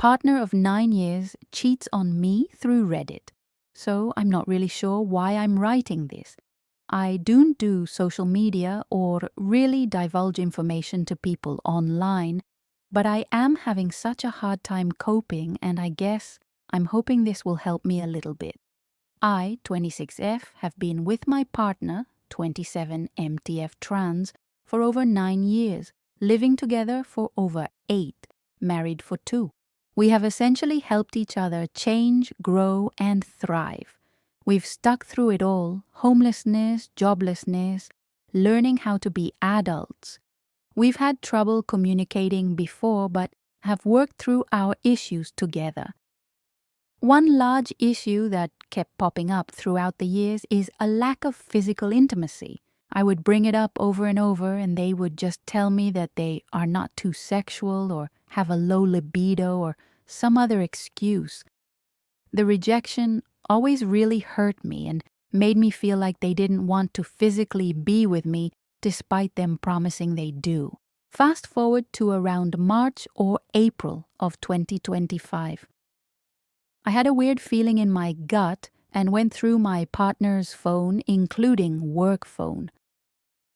partner of 9 years cheats on me through Reddit. So I'm not really sure why I'm writing this. I don't do social media or really divulge information to people online, but I am having such a hard time coping, and I guess I'm hoping this will help me a little bit. I, 26F, have been with my partner, 27MTF trans, for over 9 years, living together for over 8, married for 2. We have essentially helped each other change, grow, and thrive. We've stuck through it all: homelessness, joblessness, learning how to be adults. We've had trouble communicating before, but have worked through our issues together. One large issue that kept popping up throughout the years is a lack of physical intimacy. I would bring it up over and over, and they would just tell me that they are not too sexual or have a low libido or some other excuse. The rejection always really hurt me and made me feel like they didn't want to physically be with me despite them promising they do. Fast forward to around March or April of 2025. I had a weird feeling in my gut and went through my partner's phone, including work phone.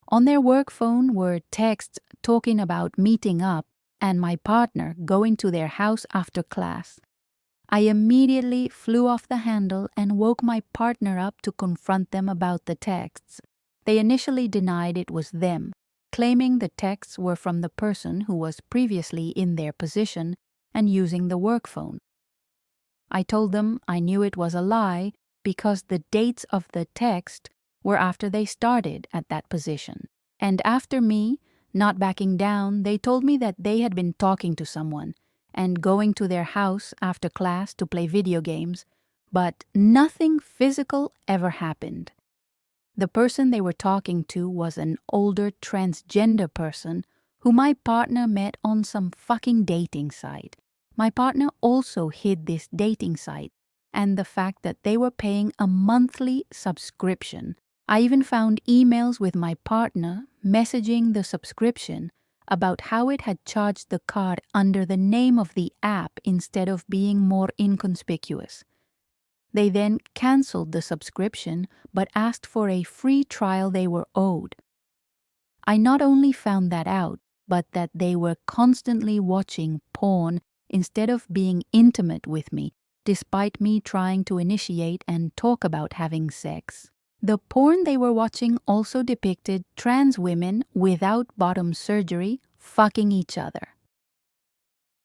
On their work phone were texts talking about meeting up and my partner going to their house after class. I immediately flew off the handle and woke my partner up to confront them about the texts. They initially denied it was them, claiming the texts were from the person who was previously in their position and using the work phone. I told them I knew it was a lie because the dates of the text were after they started at that position. And after me, not backing down, they told me that they had been talking to someone and going to their house after class to play video games, but nothing physical ever happened. The person they were talking to was an older transgender person who my partner met on some fucking dating site. My partner also hid this dating site and the fact that they were paying a monthly subscription. I even found emails with my partner messaging the subscription about how it had charged the card under the name of the app instead of being more inconspicuous. They then canceled the subscription but asked for a free trial they were owed. I not only found that out, but that they were constantly watching porn instead of being intimate with me, despite me trying to initiate and talk about having sex. The porn they were watching also depicted trans women without bottom surgery fucking each other.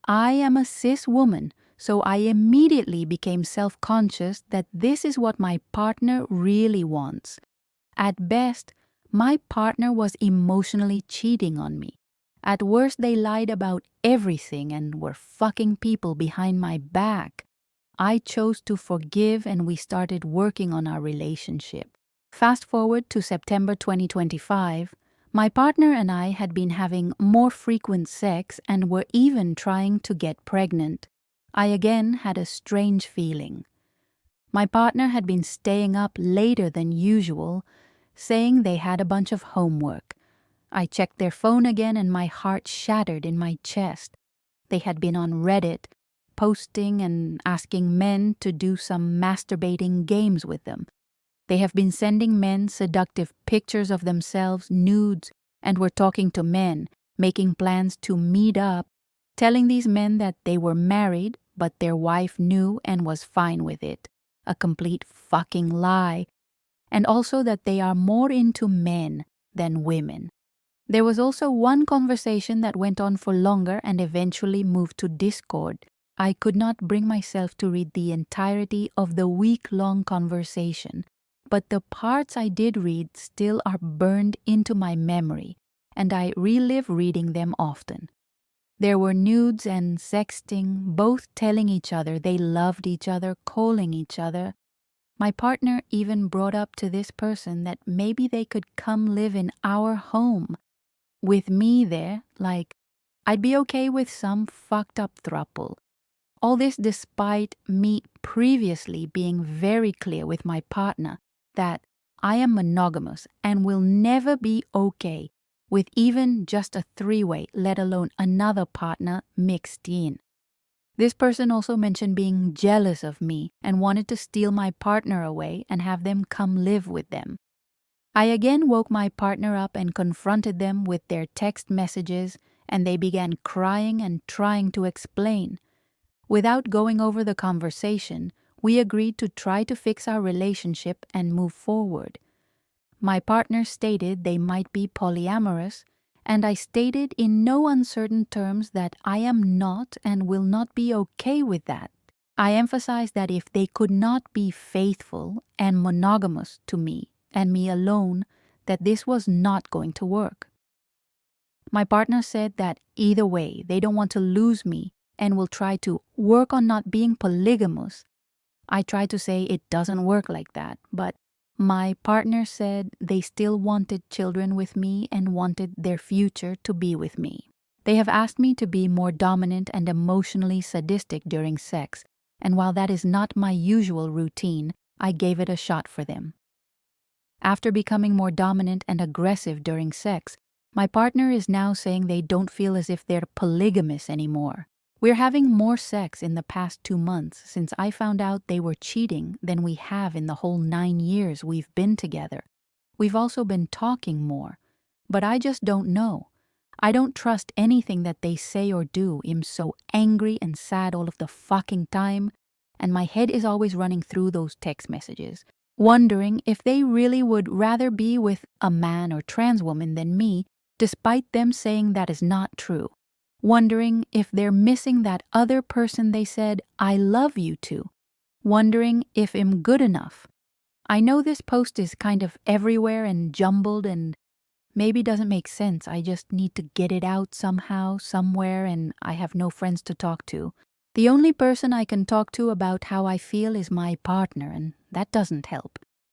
I am a cis woman, so I immediately became self-conscious that this is what my partner really wants. At best, my partner was emotionally cheating on me. At worst, they lied about everything and were fucking people behind my back. I chose to forgive and we started working on our relationship. Fast forward to September 2025, my partner and I had been having more frequent sex and were even trying to get pregnant. I again had a strange feeling. My partner had been staying up later than usual, saying they had a bunch of homework. I checked their phone again and my heart shattered in my chest. They had been on Reddit, posting and asking men to do some masturbating games with them. They have been sending men seductive pictures of themselves, nudes, and were talking to men, making plans to meet up, telling these men that they were married, but their wife knew and was fine with it. A complete fucking lie. And also that they are more into men than women. There was also one conversation that went on for longer and eventually moved to Discord. I could not bring myself to read the entirety of the week-long conversation, but the parts I did read still are burned into my memory, and I relive reading them often. There were nudes and sexting, both telling each other they loved each other, calling each other. My partner even brought up to this person that maybe they could come live in our home. With me there, like, I'd be okay with some fucked up throuple. All this despite me previously being very clear with my partner that I am monogamous and will never be okay with even just a 3-way, let alone another partner mixed in. This person also mentioned being jealous of me and wanted to steal my partner away and have them come live with them. I again woke my partner up and confronted them with their text messages, and they began crying and trying to explain. Without going over the conversation, we agreed to try to fix our relationship and move forward. My partner stated they might be polyamorous, and I stated in no uncertain terms that I am not and will not be okay with that. I emphasized that if they could not be faithful and monogamous to me and me alone, that this was not going to work. My partner said that either way, they don't want to lose me and will try to work on not being polygamous. I tried to say it doesn't work like that, but my partner said they still wanted children with me and wanted their future to be with me. They have asked me to be more dominant and emotionally sadistic during sex, and while that is not my usual routine, I gave it a shot for them. After becoming more dominant and aggressive during sex, my partner is now saying they don't feel as if they're polygamous anymore. We're having more sex in the past 2 months since I found out they were cheating than we have in the whole 9 years we've been together. We've also been talking more, but I just don't know. I don't trust anything that they say or do. I'm so angry and sad all of the fucking time, and my head is always running through those text messages, wondering if they really would rather be with a man or trans woman than me, despite them saying that is not true. Wondering if they're missing that other person they said, I love you to. Wondering if I'm good enough. I know this post is kind of everywhere and jumbled and maybe doesn't make sense. I just need to get it out somehow, somewhere, and I have no friends to talk to. The only person I can talk to about how I feel is my partner, and that doesn't help.